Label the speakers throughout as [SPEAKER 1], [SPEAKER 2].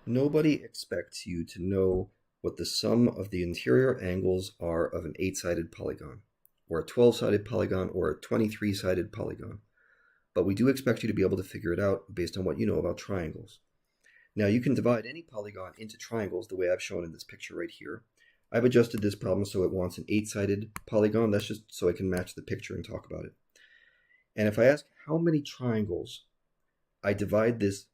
[SPEAKER 1] Nobody expects you to know what the sum of the interior angles are of an 8-sided polygon, or a 12-sided polygon, or a 23-sided polygon. But we do expect you to be able to figure it out based on what you know about triangles. Now you can divide any polygon into triangles the way I've shown in this picture right here. I've adjusted this problem so it wants an 8-sided polygon. That's just so I can match the picture and talk about it. And if I ask how many triangles I divide this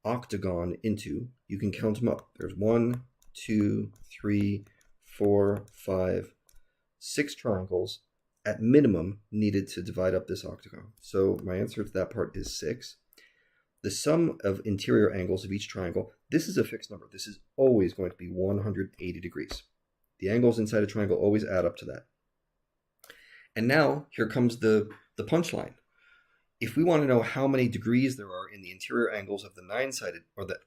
[SPEAKER 1] octagon into, you can count them up. There's 1, 2, 3, 4, 5, 6 triangles at minimum needed to divide up this octagon. So my answer to that part is 6. The sum of interior angles of each triangle, this is a fixed number. This is always going to be 180 degrees. The angles inside a triangle always add up to that. And now here comes the punchline. If we want to know how many degrees there are in the interior angles of the 9-sided, or the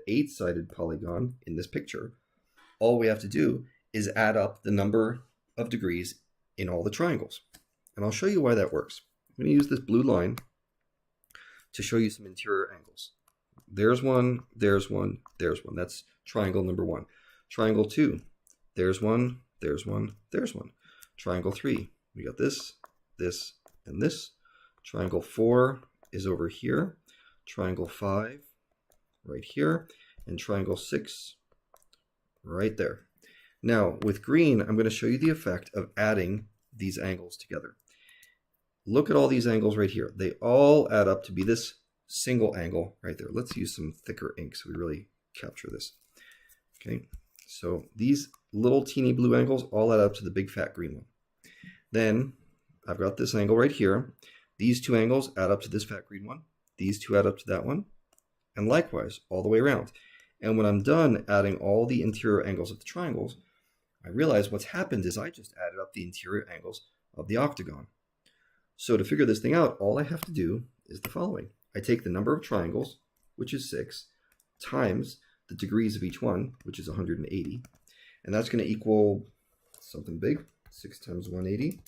[SPEAKER 1] 8-sided polygon in this picture, all we have to do is add up the number of degrees in all the triangles. And I'll show you why that works. I'm going to use this blue line to show you some interior angles. There's one, there's one, there's one. That's triangle number 1. Triangle 2, there's one, there's one, there's one. Triangle 3, we got this, this, and this. Triangle 4 is over here. Triangle 5 right here. And triangle 6 right there. Now with green, I'm going to show you the effect of adding these angles together. Look at all these angles right here. They all add up to be this single angle right there. Let's use some thicker ink so we really capture this. Okay, so these little teeny blue angles all add up to the big fat green one. Then I've got this angle right here. These 2 angles add up to this fat green one. These 2 add up to that one. And likewise, all the way around. And when I'm done adding all the interior angles of the triangles, I realize what's happened is I just added up the interior angles of the octagon. So to figure this thing out, all I have to do is the following. I take the number of triangles, which is 6, times the degrees of each one, which is 180. And that's going to equal something big. 6 times 180,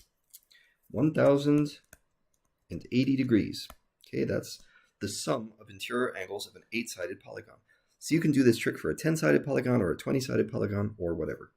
[SPEAKER 1] 1,080 degrees. Okay, that's the sum of interior angles of an 8-sided polygon. So you can do this trick for a 10-sided polygon or a 20-sided polygon or whatever.